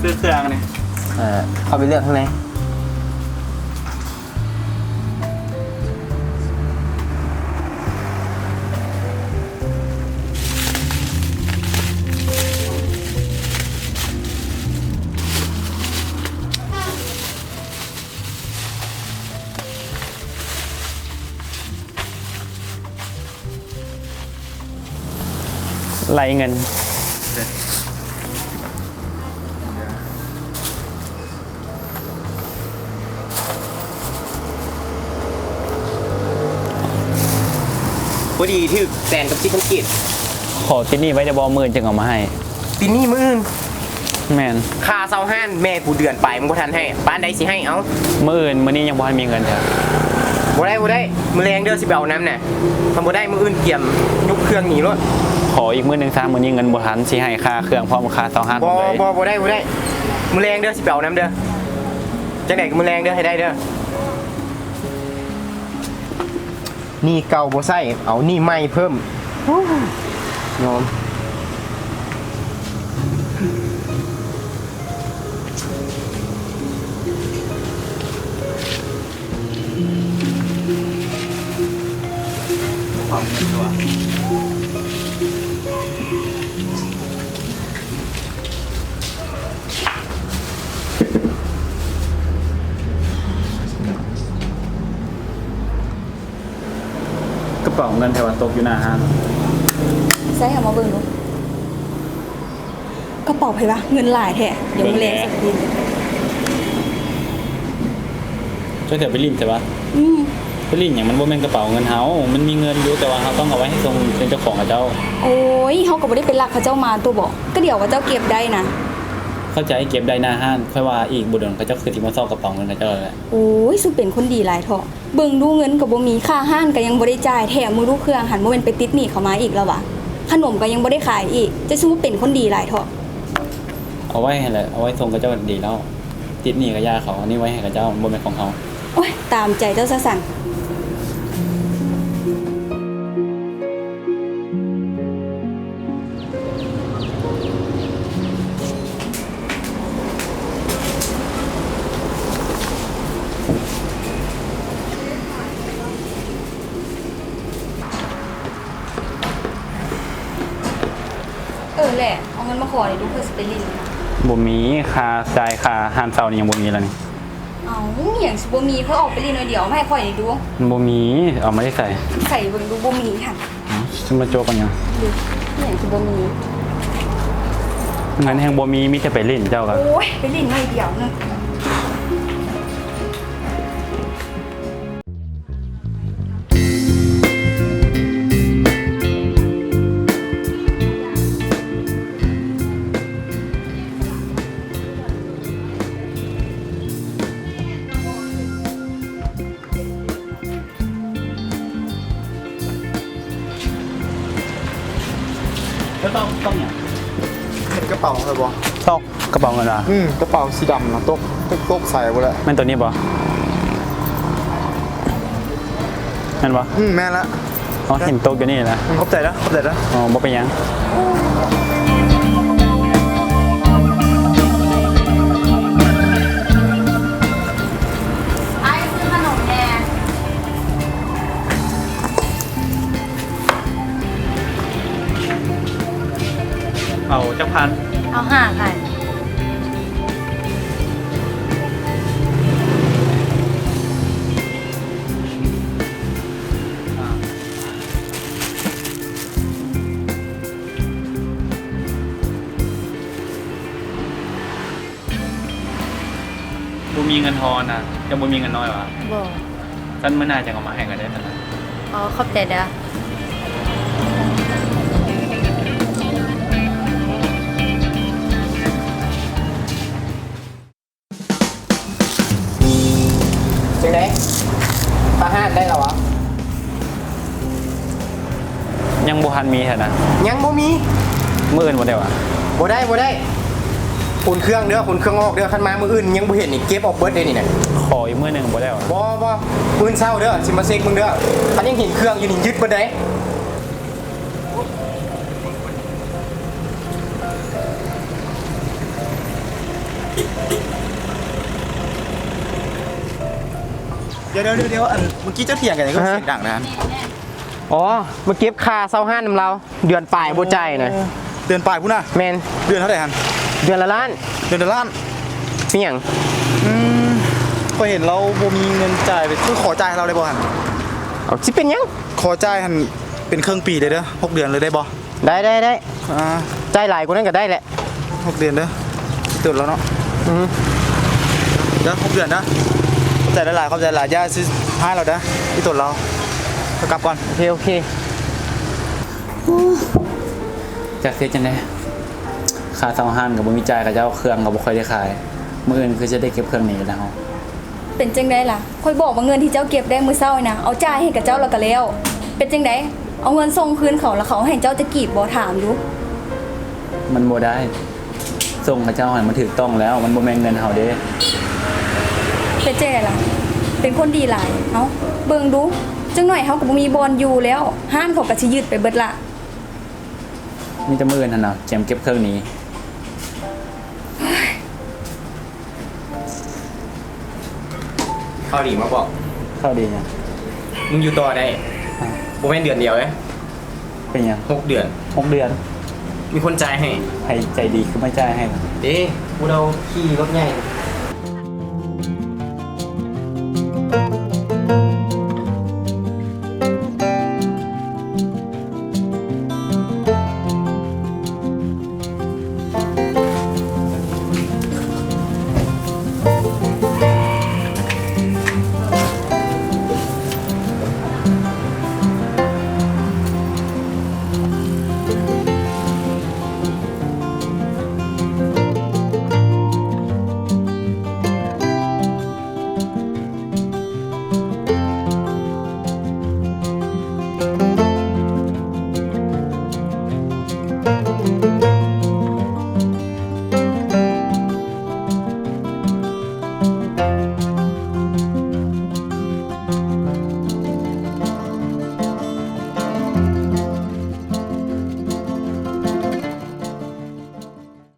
ซื้อเครื่องเนี่ยเข้าไปเลือกข้างในไหลเงินพอดีที่แซนกับซิพันกิจขอที่นี่ไว้จะบอมื่นจึงเอามาให้ปีนี้มื้ออื่นแมนค่าเซาห้านแม่กูเดือนไปมึงก็ทันให้ป้านใดสิให้เอามื่อื่นมื้อนี้ยังบ่ทันมีเงินเถอะบ่ได้มือแรงเด้อสิไปเอาน้ำน่ะทำบ่ได้มืออื่นเกี่ยมยุบเครื่องหนีรถขออีกมื้อนึงซะมื้อนี้เงินบ่ทันสิให้ค่าเครื่องพร้อมค่าเซาห้านบ่ได้มือแรงเด้อสิไปเอาน้ำเด้อจังได๋ก็มือแรงเด้อให้ได้เด้อนี่เก่าบ่ใส่เอานี่ใหม่เพิ่มยอมความเงินตัวกระเป๋าเงินแถวตกอยู่หน้าห้างใส่เอามาเบิ่งดูกระเป๋าไผวะเงินหลายแท้เดี๋ยวมาแลงสักทีช่วยเถอะไปลิ้นใช่ปะไปลิ้นอย่างมันบ่แม่นกระเป๋าเงินเฮามันมีเงินอยู่แต่ว่าเฮาต้องเอาไว้ให้ทรงเป็นเจ้าของกับเจ้าโอ้ยเฮาก็บ่ได้เป็นหลักเขาเจ้ามาตัวบอกก็เดี๋ยวว่าเจ้าเก็บได้นะเข้าใจเก็บได้หน้าห้างค่อยว่าอีกบ่โดนเขาเจ้าคือที่มาซอกกระเป๋าเงินกับเจ้าแหละโอ้ยสุเป็นคนดีหลายเถาะเบิ่งดูเงินก็บ่มีค่าห้างก็ยังบ่ได้จ่ายแถมมือดูเครื่องหันบ่แม่นไปติดหนี้เขามาอีกแล้ววะขนมก็ยังบ่ได้ขายอีกจะสู้เป็นคนดีหลายเถาะเอาไว้ให้แหละเอาไว้ทรงกับเจ้าดีแล้วติดหนี้กับย่าเขาอันนี้ไว้ให้กับเจ้าบ่แม่นของเฮาโอ้ยตามใจเจ้าซะสั่นแหละเอาเงินมาขอนี่ดูเพื่อสเปรินบ่มีค่าจ่ายค่าอาหารเช้านี่ยังบ่มีแล้วนี่เอาอย่างสิบ่มีเพื่อออกไปลินหน่อยเดียวไม่ให้ข่อยนี่ดูบ่มีเอาไม่ได้ใส่เบิ่งดูบ่มีค่ะจะมาโจกันยังดูอย่างสิบ่มีงั้นแฮงบ่มีแต่ไปเล่นเจ้าก็โอ้ยไปลินหน่อยเดียวนึงต้องเนี่ยกระเป๋าอะไรบ่ตกกระเป๋าเงินอ่ะกระเป๋าสีดำนะตกใส่บ่แล้วแม่นตัวนี้บ่แม่นบ่แม่นละอ๋อเห็นตกอยู่นี่นะขอบใจแล้วอ๋อบ่เป็นยังไอ้ซื้อขนมแน่เอาจักพันเอา5,000บ่มีเงินทอนนะจะบ่มีเงินน้อยวะบ่ฉันมื้อหน้าจะเอามาให้ก็ได้ซั่นนะอ๋อขอบใจเด้อจังได๋ปลาห้านได้แล้ววะยังบ่ทันมีแท้นะยังบ่มีมื้ออื่นบ่ได้วะบ่ได้อุ่นเครื่องเด้ออุ่นเครื่องออกเด้อคันมามื้ออื่นยังบ่เห็นนี่เก็บออกเบิดเด้นี่น่ะขออีกมื้อนึงบ่ได้วะบ่มื้อเช้าเด้อสิมาเช็คมึงเด้อคันยังเห็นเครื่องอยู่นี่ยึดบ่ได้ เดี๋ยวอันเมื่อกี้เจ้าเถียงกันยังก็เสียงดังนะ อ๋อมาเก็บค่าเซาห้านนำเราเดือนปลายบ่จ่ายน่ะ เดือนปลายพุ่นน่ะ แม่น เดือนเท่าไหร่ฮัน เดือนละล้าน เดือนละล้าน มีหยัง ก็เห็นเราบ่มีเงินจ่ายไปคือขอจ่ายให้เราได้บ่ฮัน เอาสิเป็นหยัง ขอจ่ายฮันเป็นครึ่งปีเลยเด้อ6 เดือนเลยได้บ่ ได้ อ่า จ่ายหลายกว่านั้นก็ได้แหละ 6 เดือนเด้อตื่นแล้วเนาะ อือฮึ เด้อ6 เดือนนะเข้าใจหลายๆเข้าใจหลายอย่าซื้อให้เราเด้อที่ตุนเราก็กลับก่อน โอเค จากเฮ็ดจังได๋ค่าเซาห้านก็บ่มีจ่ายเขาเจ้าเครื่องก็บ่ค่อยได้ขายมื้ออื่นคือจะได้เก็บเครื่องนี้แล้วเฮา เป็นจังไดล่ะค่อยบอกว่าเงินที่เจ้าเก็บได้มื้อเช้านี่นะเอาจ่ายให้กับเจ้าแล้วก็แล้ว เป็นจังไดเอาเงินส่งคืนเขาแล้วเขาให้เจ้าจะกีบบ่ถามดู มันบ่ได้ส่งเขาเจ้าให้มันถูกต้องแล้วมันบ่แม่นเงินเฮาเด้ เป็นจังไดล่ะ เป็นคนดีหลายเอ้าเบิ่งดูจังหน่อยเฮาก็บ่มีบอนอยู่แล้วห้านเขาก็สิยึดไปเบิดละ มีแต่มื้ออื่นหั่นน่ะแจมเก็บเครื่องนี้ เข้าดีมาบอก เข้าดีนะ มึงอยู่ต่อได้บ่แม่นเดือนเดียวเด้ เป็นหยัง 6 เดือน 6 เดือน มีคนจ่ายให้ ให้ใจดีคือไม่จ่ายให้ล่ะ เด้กูเราขี่รถใหญ่